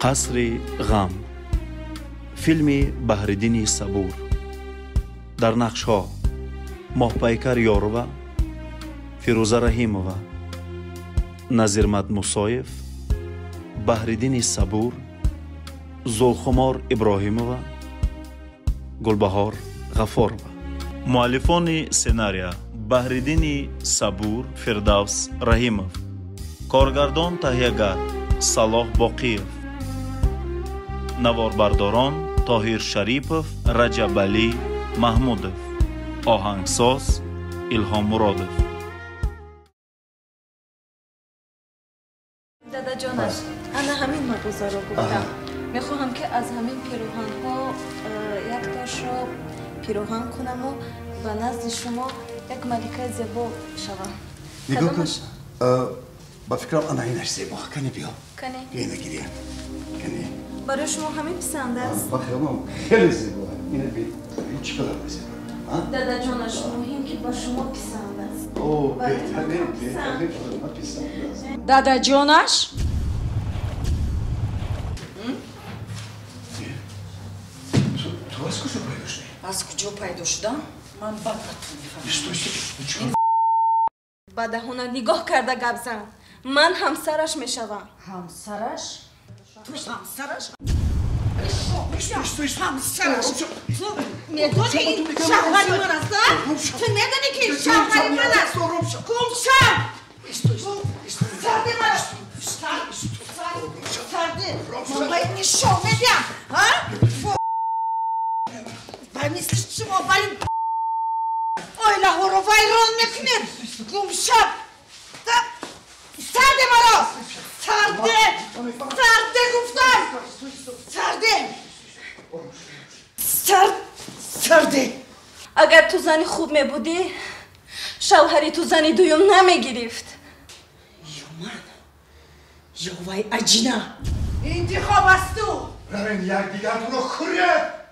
قصر غم، فیلم بهرالدین صبور. در نقش ها ماهپیکر یاروبه، فیروزه رحیموه، نظیرمد موسایف، بهرالدین صبور، زلخمار ابراهیموه، گلبهار غفاروه. مؤلفان سناریو بهرالدین صبور، فردوس رحیمов، کارگردان تهیه‌گر صلاح باقیев، نواربرداران طاهر شریپов، رجب علی محمودов، آهنگساز الهام مرادov. دادا جانش، انا همین مبوزا رو گفتم. میخواهم که از همین پیروهن ها یک تاشو پیروهن کنم و به نزد شما یک ملکه زیبا شوم. نگاه کن. با فکرم انا اینش زیبا کنی بیا. کنی؟ بیا نگیریم. کنی. برای شما همین پسند است. بخیرم خیلی زیبا. اینه بیا. این چقدر زیبا. دادا جانش مهم که با شما پسند است. اوه بهتره پسند است. دادا جانش تو از کجا پیدا شدی؟ از کجا پیدا شدم؟ من بعد میفهمم. با دهانت نگاه کرده گپ زن. من همسرش میشوم. همسرش؟ تو همسرش؟ همسرش تو میدونی این شوهر من است؟ تو میدونی که این شوهر من است؟ گم شم! سرده من سرده من باید نشان میدم باید مثل شما باید آیله ها رو ویران میکنید گم شم سرده مرا سرده گفتم سرده اگر تو زنی خوب میبودی شوهری تو زنی دویم نمیگرفت. یا من یا وای عجینا انتخاب است تو برین یک دیگرتون رو خورید.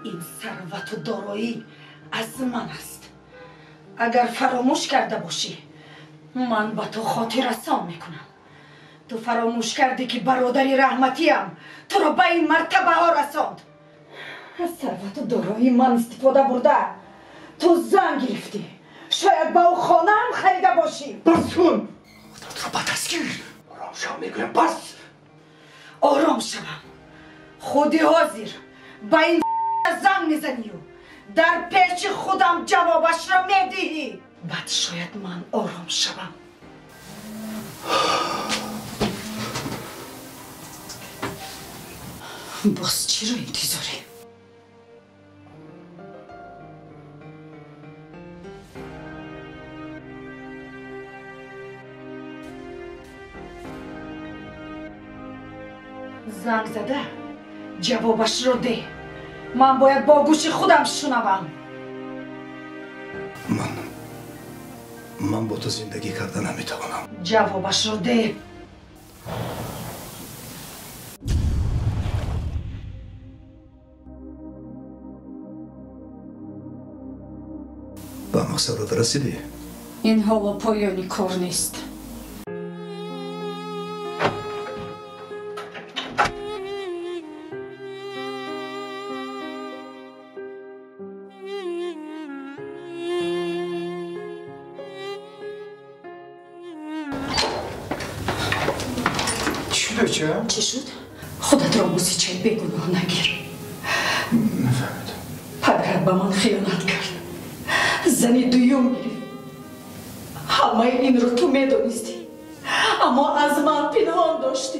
این ثروت و دارایی از من است. اگر فراموش کرده باشی من با تو خاطر رسان میکنم. تو فراموش کردی که برادری رحمتیم تو را به این مرتبه ها رساند. از ثروت و دارایی من استفاده برده تو زن گرفتی. شاید با او خانه هم خریده باشی. بس کن خودت رو به دست گیر. آرام شو میگویم بس. آرام شوم. خودی حاضر با این زن میزنی و در پیش خودم جوابش را میدهی. بعد شاید من آرام شوم. باز چی رو انتظاری؟ زنگ زده جوابش رو ده. من باید با گوش خودم شنوم. من با تو زندگی کرده نمیتوانم. جوابش رو ده. به مقصدت رسیدی؟ این حالا پایانی کار نیست. چی شد؟ خودت را موسیچه بگناه نگیر. نفهمیدم. پدرت به من خیانت کرد. زنی دویم گرفت. همه این رو تو میدونستی اما از من پنهان داشتی.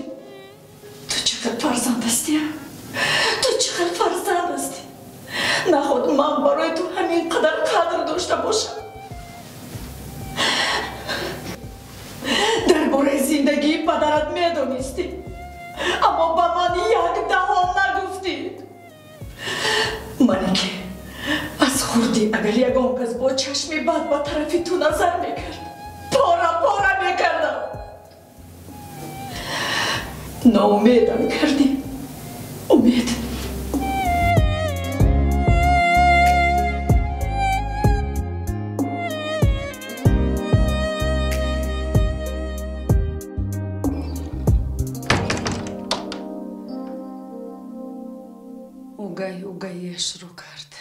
تو چقدر فرزند هستی؟ تو چقدر فرزند هستی؟ نخود من برای تو همین قدر داشته باشم. درباره زندگی پدرت میدونستی اما با من یک دهان نگفتی. من که از خوردی اگر یگان کس با چشم بد با طرفی تو نظر میکرد پاره میکردم. ناامیدم کردی. اوگایش رو کرد.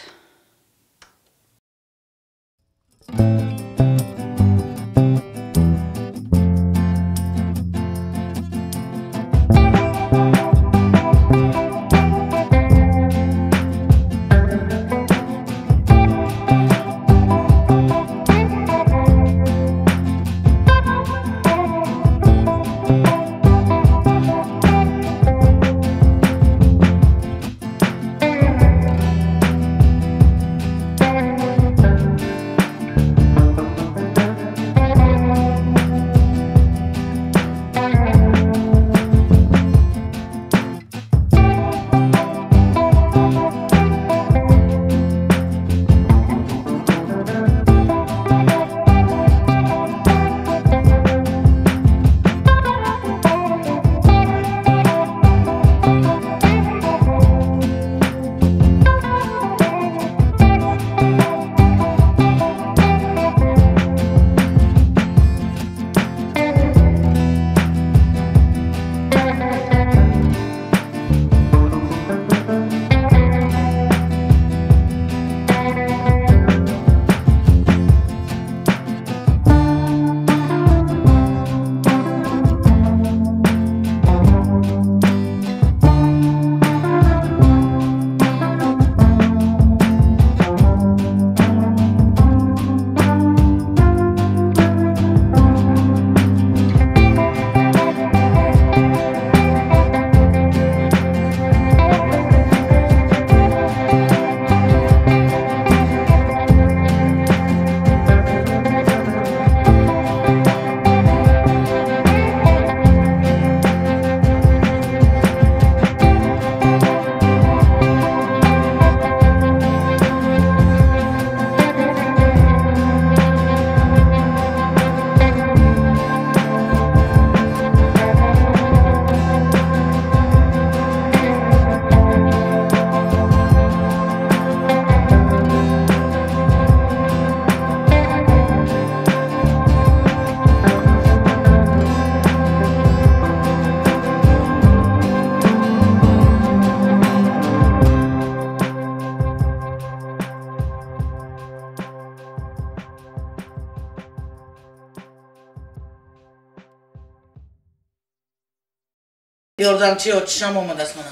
یاردمچی ها چشم آمده است منم.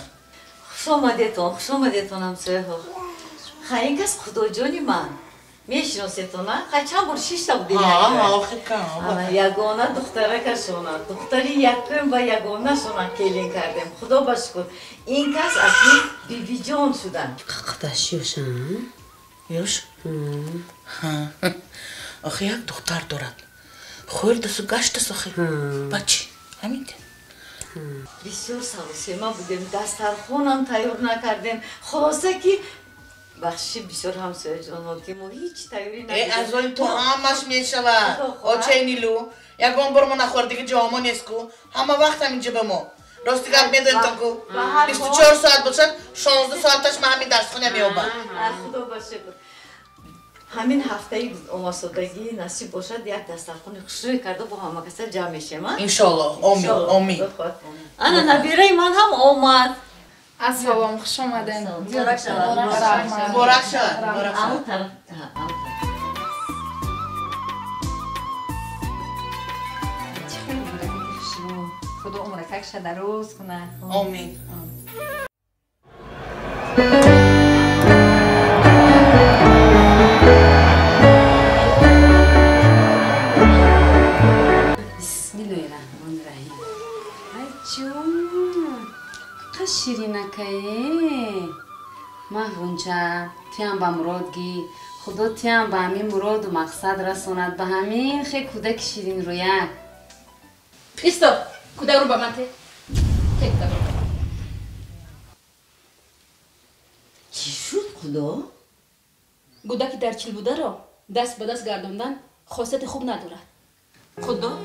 خوش آمدیتون همسایه ها. خیلی کس خدا جانی من میشناسیتون نه؟ خیلی چند بار 6 تا بودین آخه کن یگانه دختره شونا دختری یکم و یگانه شونا کلین کردیم خدا بشکر این کس اصلی بیبی جان شدن قدش یوشن؟ یوش؟ آخه یک دختر دارد خوردست و گشتست آخه بچه همین ده بسیار سواسیما بودیم دسترخوانم تیار نکردیم خلاصه که بخشی بسیار همسایه جانا که ما هیچ تیاری نکردیم از ولی تو همش میشود آچه نیلو یکان برمو نخورده که جامو نیست کو همه وقت هم اینجا به ما راستی گرد میدونیتون کو 24 ساعت باشن 16 ساعتش من همین درس خونه میابم خدا باشه همین هفته ای آماسادگی نصیب باشد یک دسترخوان خوشروی کرده با همه کسر جمع میشیم انشالله آمین انا نبیره من هم آمد از بابام خوش آمدن مبارک شد مبارک شد خدا عمرکش دراز کنه آمین شیرینکه محونچه تیم با مراد گی خدا تیم با همین مراد و مقصد رسوند به همین خیلی کودک شیرین رویک ایستو کودک رو با من ته چی شد خدا؟ کودکی در چیل بوده رو دست به دست گردوندن خاصیت خوب ندارد خدا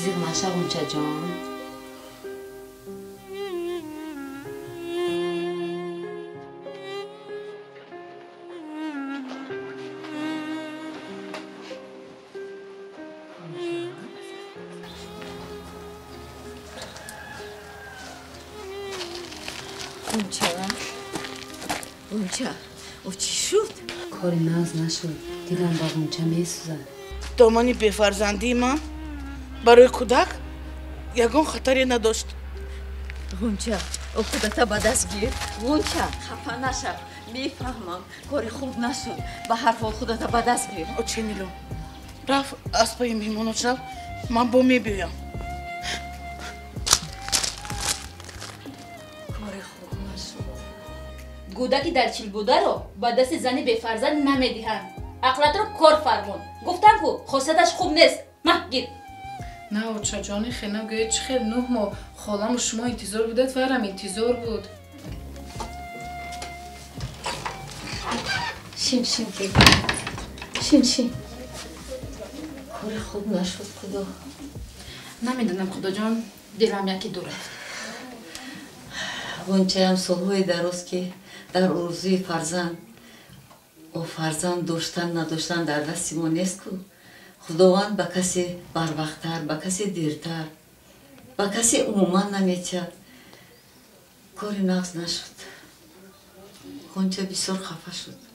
زیر ماشه غنچه جان غنچه او چی شد؟ کاری ناز نشد دیدم با غنچه میسوزد دامانی بفرزندی من برای کودک یگان خطری نداشت. غنچه او خودتا به دست گیر. غنچه خفه نشو، میفهمم کاری خوب نشد، به حرف خودتا به دست گیر. او چه نیلو رفت از پای میمونو شد من با میبیم. کاری خوب نشد. گودکی در چیل بوده رو با دست زنی بفرزند نمیدهند. عقلت رو کار فرمون. گفتم کو خواستش خوب نیست. گیر. نه اوچا جانی خیلی گوید چه خیلی 9 ماه خالم و شما انتظار بودید و ورم انتظار بود. شین که شین کاری خوب نشد خدا. نمیدونم خدا جان دلم یکی دوره. غنچه هم سالهای دراز که در آرزوی فرزند و فرزند داشتن نداشتن در دست ما نیست که خداوند به کسی بروقتر، به کسی دیرتر، به کسی عموما نمیچه. کاری نقص نشد. غنچه بسیار خفه شد.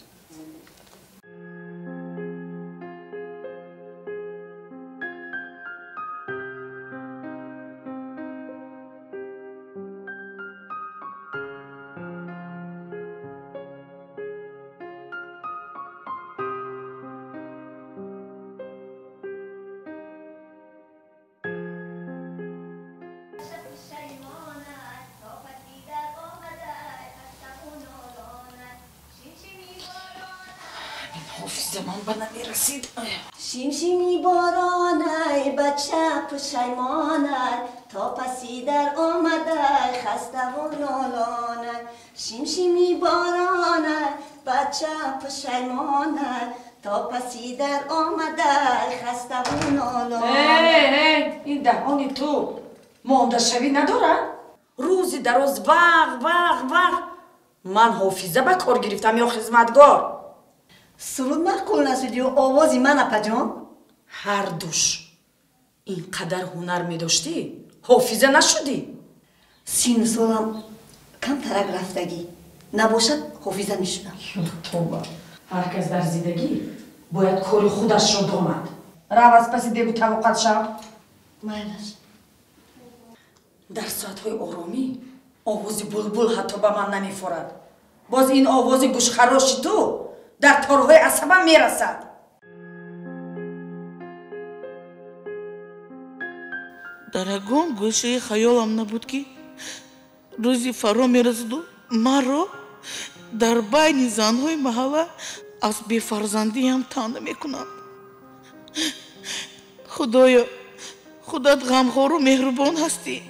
حافظ من به نمیرسید. شیمشیمی بارانه بچه پشیمانه تا پسی در آمده خسته و نالانه. شیمشیمی بارانه بچه پشیمانه تا پسی در آمده خسته و نالانه. این دهانی تو مانده شوی نداره؟ روزی دراز وق من حافظه به کار گرفتم یا خدمتگار؟ سرود معقول نشدی و آوازی من اپا جان؟ هر دوش اینقدر هنر می داشتی حافظه نشدی؟ 30 سالم کم ترک رفتگی نباشد حافظه می شدم. توبه هر کس در زندگی باید کاری خودش را داند. رو از پسی دیگه توقعت شد؟ مایلش در ساعتهای آرامی آواز بلبل حتی به من نمیفورد. باز این آواز گوشخراشی تو در تارهای عصبم میرسد. در اگون گوشه خیالم نبود که روزی فرا میرسد و مرا در بین زنهای محله از بیفرزندیم تنه میکنم. خدایا خودت غمخوار و مهربان هستی.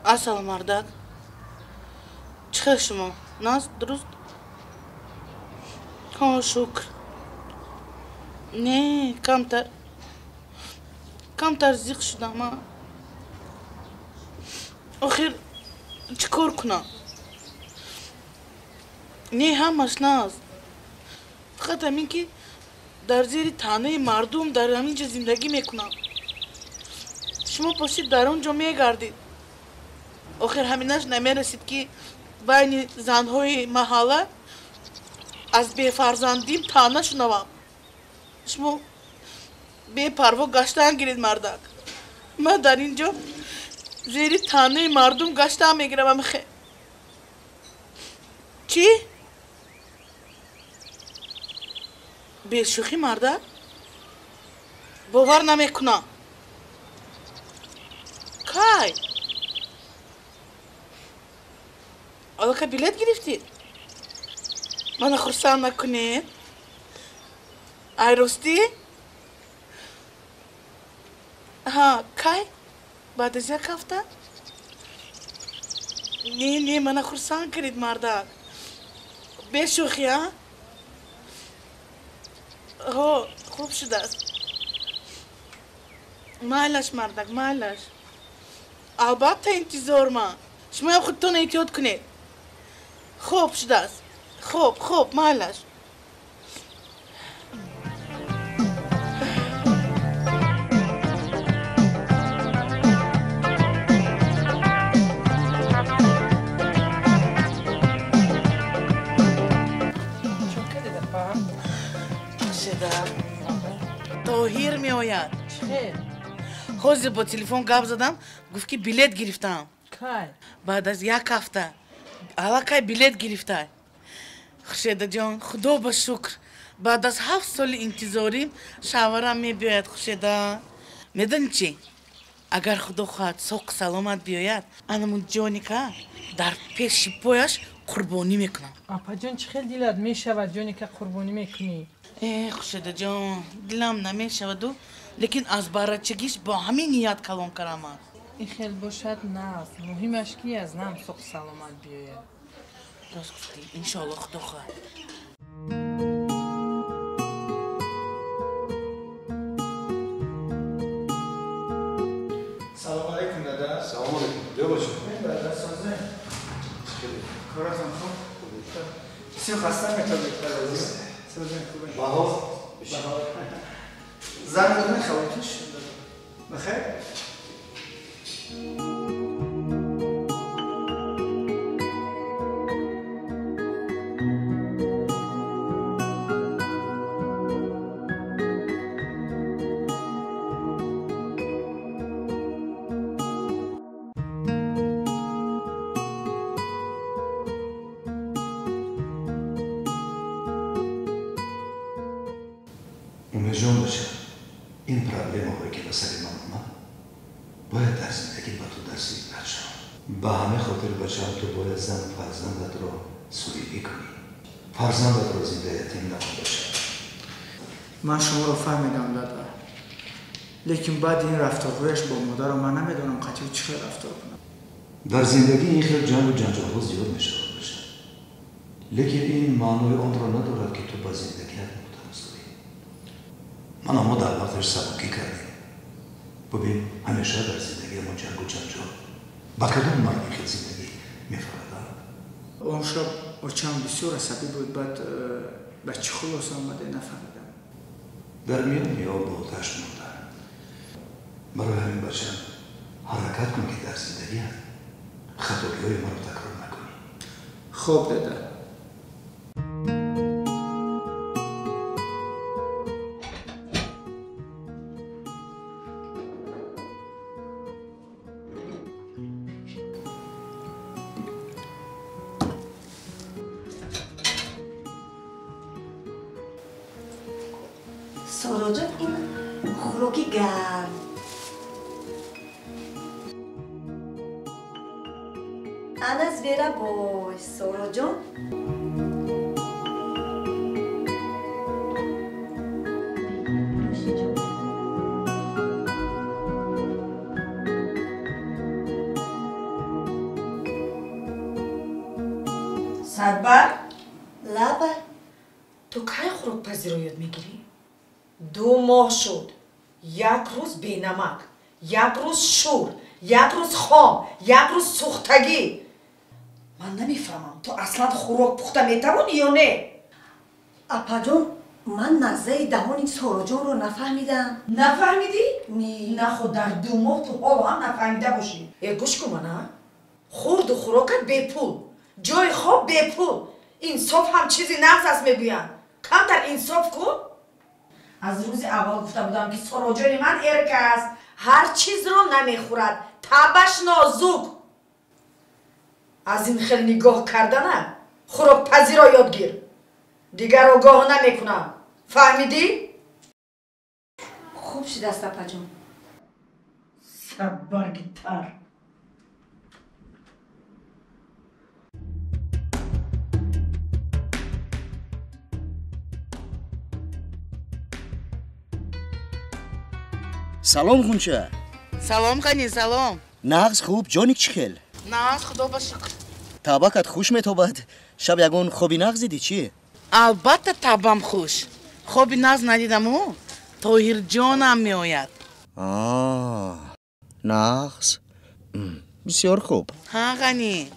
السلام مردک چخیر شما؟ ناز درست؟ ها شکر. نه کمتر زیق شدم ها. آخر چیکار کنم؟ نه همش ناز فقط همین که در زیر تنه مردم در همینجا زندگی میکنم. شما پاشید در اونجا میگردید. آخر همینش نمیرسید که بین زنهای محله از بیفرزندیم تانه شنوم. شما بی پروا گشتن گیرید مردک. من در اینجا زیر تانه مردم گشتن میگیرم. چی؟ بی شوخی مردک؟ باور نمیکنم. کای؟ حالا که بلیت گرفتید؟ من خرسند نکنید؟ ای راستی؟ ها کی؟ بعد از یک هفته؟ نه من خرسند کردید مردک. به شوخی ها؟ ها خوب شده است. مالش مردک مالش. البته انتظار من شما خودتون احتیاط کنید خوب شده است خوب مالش طاهر می آید حاضر با تلفن گپ زدم گفت که بلیت گرفتم بعد از یک هفته علاقه بلیت گرفته خورشیده جان خدا با شکر بعد از 7 سال انتظاریم شوهرم می بیاید خورشیده میدونی چی اگر خدا خواهد سوق سلامت بیاید انمون جانی که در پیش پایش قربانی میکنم اپا جان چه خیلی دلت میشود جانی که قربانی میکنی خورشیده جان دلم نمیشود لیکن از بارچگیش با همین نیت کلام کردم است این خیلی باشد نه مهمش کی از نم سوق سلامت بیاید راست گفتی انشالله خدا خواهد سلام علیکم دادا سلام علیکم بیا باشو دادا سازه کاراتون خوب بسیار خسته میتونید سازه خوبه بها زن دادن خوابتوش بخیر امیدوارم باشه این پرابلم هایی که بسر من اومد باید در زندگی با تو دستی بچم به همه خاطر بچم تو باید زن و فرزندت رو سوریدی کنی فرزندت رو زنده یتیم نکن باشه من شما رو فهمیدم دادا لیکن بعد این رفتارهایش با مادر رو من نمیدونم قطعی چه رفتار کنم در زندگی این خیلی جنگ و جنجال ها زیاد میشود باشه لیکن این معنای آن را ندارد که تو با زندگیت من اما در وقتش سبکی کردیم ببین همیشه در زندگی ما جنگ و جنجال با کدوم مردی که زندگی میفردم اون شب بچه‌م بسیار عصبی بود بعد بچه خلاص آمده نفهمیدم در میان آب و آتش موندن برای همین بچه حرکت کن که در زندگی خطاهای ما رو تکرار نکنی خوب دادا سارا جان این خوراکی گرم انس بیره بای سارا جان صدبر لبه تو کی خوراک پذیر رو یاد میگیری؟ 2 ماه شد 1 روز بی نمک 1 روز شور 1 روز خام 1 روز سوختگی من نمیفهمم تو اصلا خوراک پخته میتوانی یا نه؟ اپا جان من نزده دهان این سارا جان رو نفهمیدم نفهمیدی؟ نه خود در 2 ماه تو حال هم نفهمیده باشی گوش کن من خورد و خوراکت بی پول جای خواب بی پول انصاف هم چیزی نقص است میگوین کمتر انصاف کن از روز اول گفته بودم که سارا جان من ارک است هر چیز رو نمیخورد تبش نازک از این خیلی نگاه کردنه خوراک پذیر را یاد گیر دیگر آگاه نمیکنم فهمیدی؟ خوب شده است اپا جان برگتر سلام خونچه سلام غنی سلام نغز خوب جانیک چی خیل؟ نغز خدا با شکر طبقت خوش میتوبد شب یگون خوبی نغز دیدی چی؟ البته طبعم خوش خوبی نغز ندیدم او طاهر جانم می آید نغز بسیار خوب. ها غنی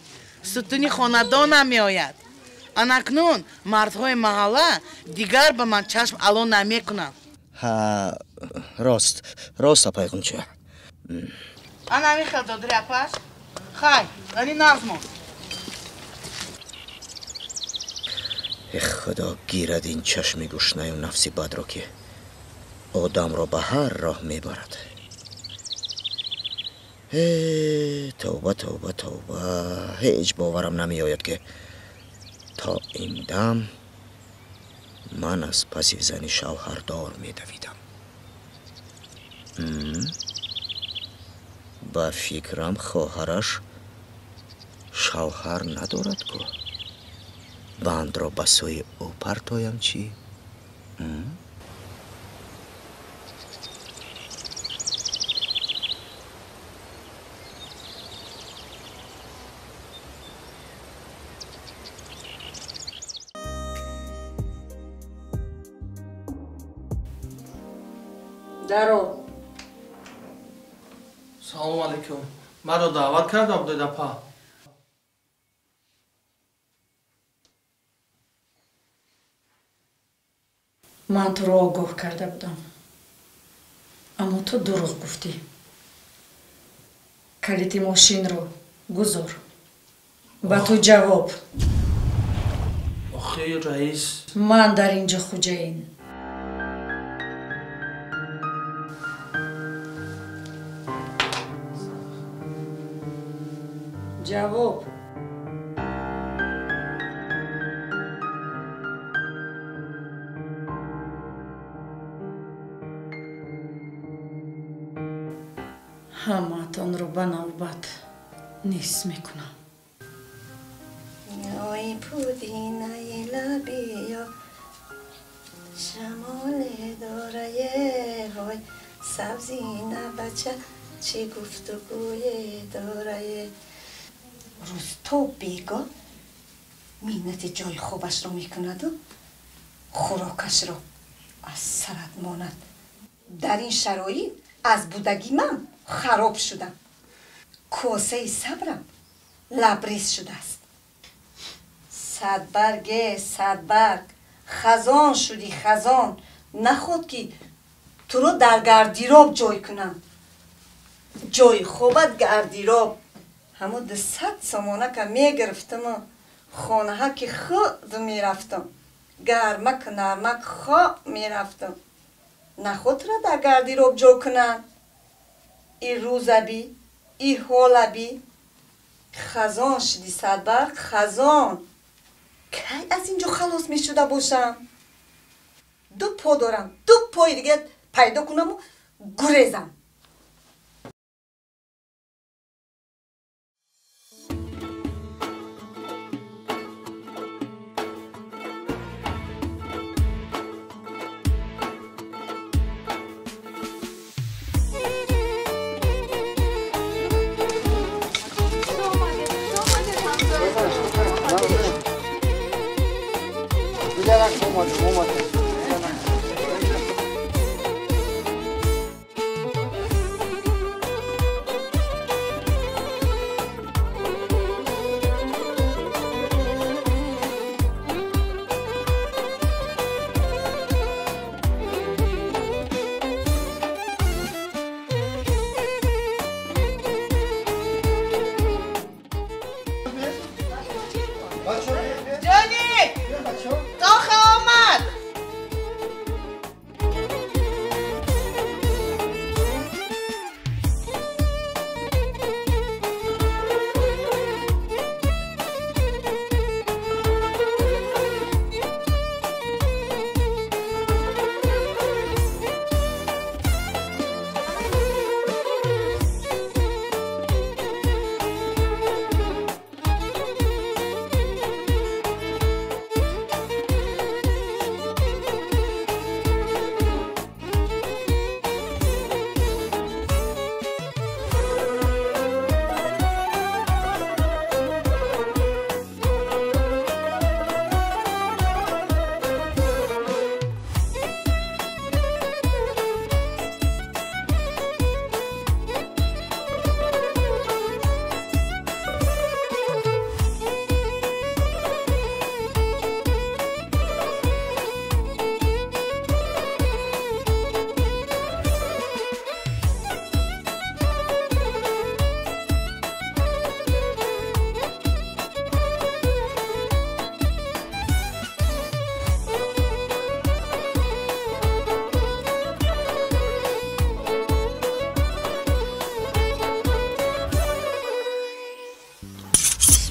ستونی خاندانم میآید. اناکنون مردهای محله دیگر به من چشم الو نمیکنند. ها راست پیغمچه. انا میخواد دادری اپاش. خای غنی نازمون. خدا گیرد این چشم گشنه و نفسی بد را که آدم را به هر راه میبرد. توبه توبه توبه. هیچ باورم نمی آید که تا این دم من از پس زنی شوهردار می دویدم. با فکرم خواهرش شوهر ندارد که بند را به سوی او پرتایم چی؟ даро. салому алейкум. маро даъват карда будед апа? ман туро огоҳ карда будам, аммо ту дурӯғ гуфтӣ. калити мошинро гузор. ба ту ҷавоб. охи раис, ман дар инҷо хуҷаин. ҷавоб. ҳамаатонро ба навбат низ мекунам. ой пудинаи лабиё шамоле дорае ҳой сабзина бача чӣ гуфтугӯе дорае. рӯз то бегоҳ миннати ҷои хобашро мекунаду хӯрокашро аз сарат монад. дар ин шароит аз будагӣ ман хароб шудам. косаи сабрам лабрез шудааст. садбарге садбарг хазон шудӣ хазон. наход ки туро дар гардироб ҷой кунам. ҷои хобат гардироб. ҳамун 200 сомонака мегирифтаму хонаҳа ки худ мерафтам. гармак нармак хо мерафтам. нахотра дар гардироб ҷо кунам. и рӯзаби и ҳолаби хазон шуди садбарг хазон. кай аз инҷо халос мешуда бошам? 2 по дорам. 2 пои дига пайдо кунаму гурезам.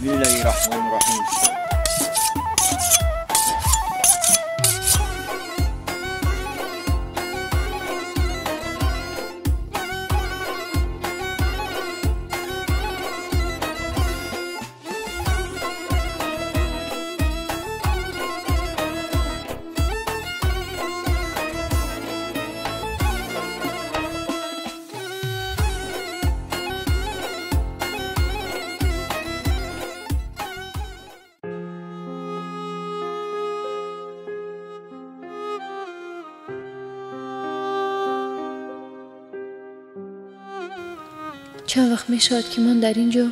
بسم الله الرحمن الرحیم. چند وقت می شود که من در اینجا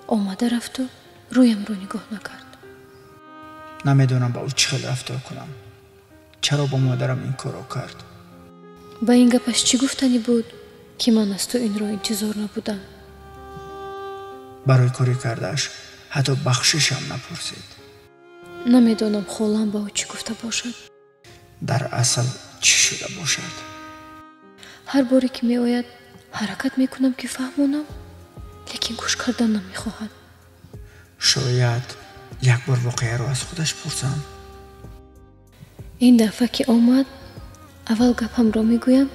آمده رفت و رویم رو نگاه نکرد. نمیدونم با او چه خیلی رفتار کنم. چرا با مادرم این کارو کرد؟ با این گپش چی گفتنی بود که من از تو این رو انتظار نبودم؟ برای کاری کردش حتی بخششم نپرسید. نمیدونم خالم با او چی گفته باشد. در اصل چی شده باشد؟ هر باری که می آید حرکت میکنم که فهمونم، لیکن گوش کردن نمیخواهد. شاید یک بار واقعه رو از خودش پرسم. این دفعه که آمد اول گپم را میگویم،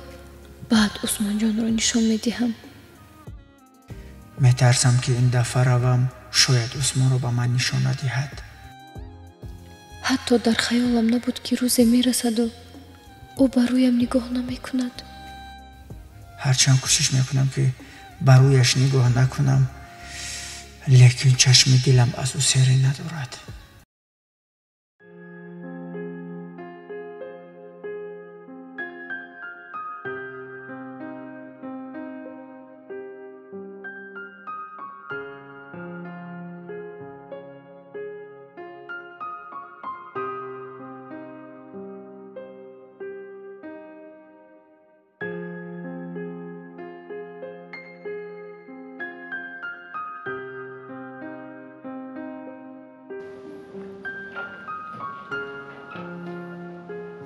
بعد عثمان جان را نشان میدهم. میترسم که این دفعه روم شاید عثمان رو به من نشان ندهد. حتی در خیالم نبود که روزی میرسد و او بر رویم نگاه نمیکند. هرچند کوشش میکنم که بر رویش نگاه نکنم، لیکن چشم دلم از او سری ندارد.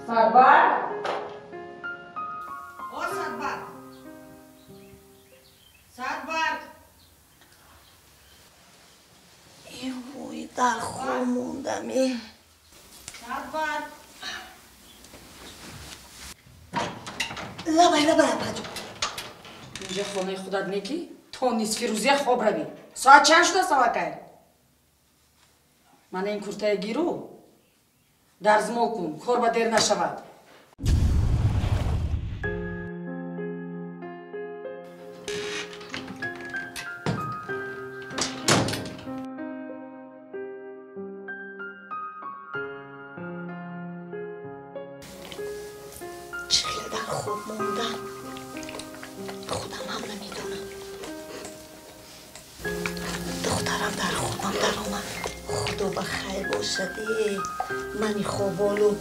سربر او سربر سربر ای وای در خواب موندمی. سربر لبای پجو اینجا خونه خودت نیکی؟ تو نصف روزی خواب روی. ساعت چند شده سوکر؟ من این کرته گیرو درزمال کن کار با دیر نشود. چقدر در خواب موندم، خودم هم نمیدونم. دخترم در خوابم در آمد. خدا بخیر باشد. منی خوابالو.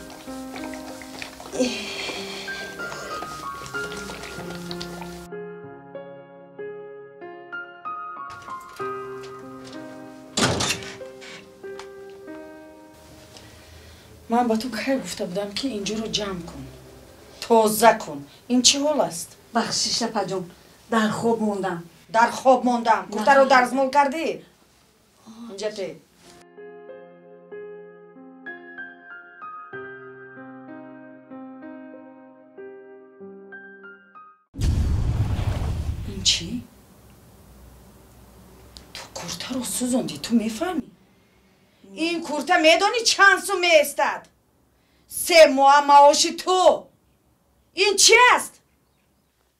من با تو که گفته بودم که اینجا رو جمع کن، تازه کن. این چه حال است؟ بخشیش پجون، در خواب موندم. در خواب موندم. گفته رو درزمال کردی؟ اینجا تی این چی؟ تو کرته رو سوزوندی، تو میفهمی؟ این کرته میدانی چند سو میستد؟ 3 ماه معاشی تو. این چی است؟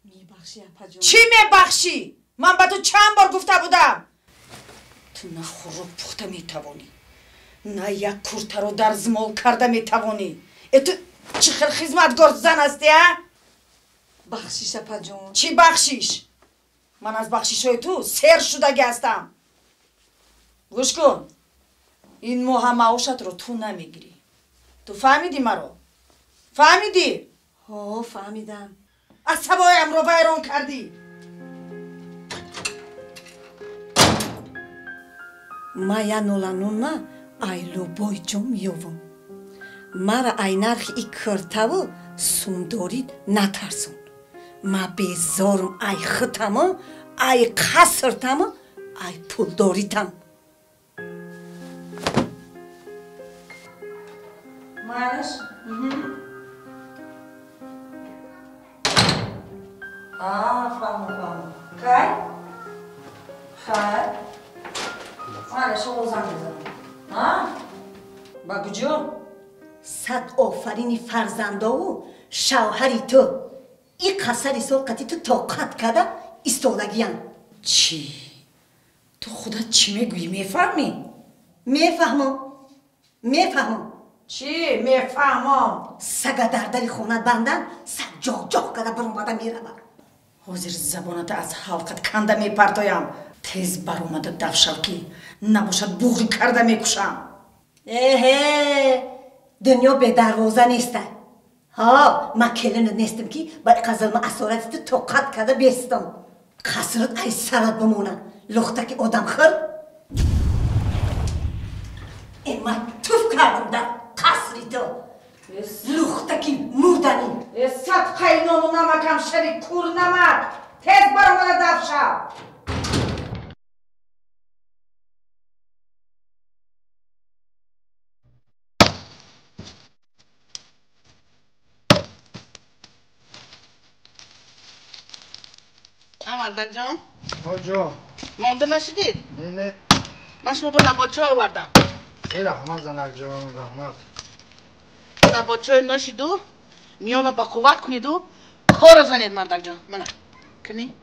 میبخشی اپا چی میبخشی؟ من با تو چند بار گفته بودم تو نه خروب پخته میتوانی نه یک کرته رو در زمال کرده میتوانی. تو چه خیلی خدمتگار زن هستی ها؟ بخشیش اپا جون. چی بخشیش؟ من از بخشیش های تو سر شدگی هستم. گوش کن، این ماه معاشت رو تو نمیگیری. تو فهمیدی مرا؟ فهمیدی؟ ها فهمیدم. عصبایم رو ویران کردی. ما یا نولانونا ایلو بای جون میوم. مرا ای نرخ ای کرتاو سوندورید نترسون. ما بیزارم ای ختمه ای قصرتمه ای پول داریتم. Манаш? فهمو کای؟ خیر مالش رو زن بزنم بگو جو صد آفرین فرزنده و شوهری تو این قصر سلقتی تو طاقت کده استولگیان چی؟ تو خودت چی میگویی میفهمی؟ میفهمم چی؟ میفهمم سگه در خونت بندن سگ جاق جاق کده بر اومده میره حاضر زبانت از حلقت کنده میپرتایم تیز بر اومده دفشو که نباشد بوغی کرده میکشم دنیا به دروازه نیسته ها من کلنت نیستم که باید قزل ما اسارت تو طاقت کده بیستم قصرت ای سرت بمونه لخته که آدم خور من توف کردم در قصری تو لخته که مردنی صد قینون و نمکم شدی کور نمک تیز بر اومده دفشو مردک جان آجا مانده نشدید؟ نه من شما با نباچه آوردم رحمت زنک جان رحمت نباچه نشید و میانه با قوت کنید و کار زنید مردک جان منه کنی؟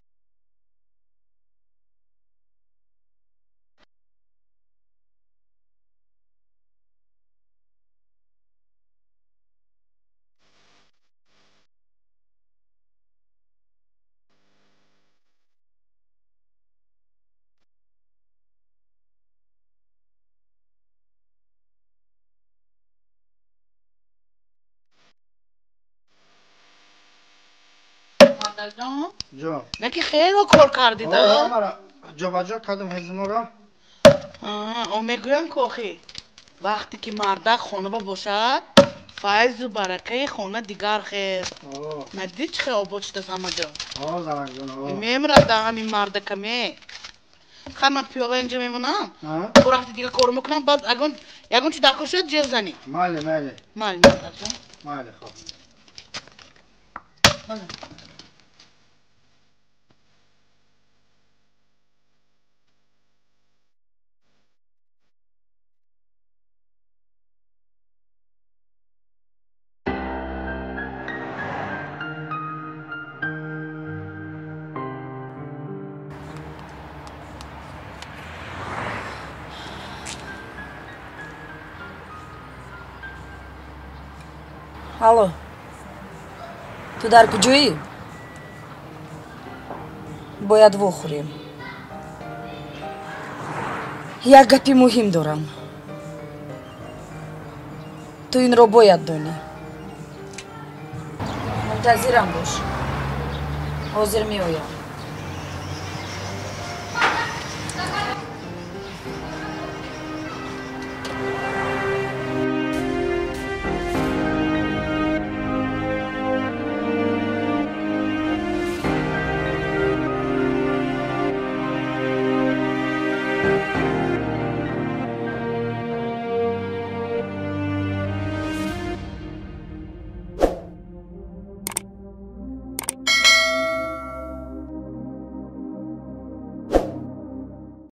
مردک جان جان نکی خیلی کار کردید جا بجا کردم هزمه را اون میگویم کوخی وقتی که مردک خونه باشد فیض و برکه خونه دیگر خیر ندید چه آباد شده همه جا زنک جان میمرد در همین مردکمه خیلی من پیاله اینجا میمونم تو رفتی دیگه کار میکنم بعد یکون چی دکو شد جیغ زنی مالی مردک جان مالی خوب الو تو در کجایی؟ باید بخوریم یک گپی مهم دارم تو این رو باید دانی منتظرم باش حاضر می آیم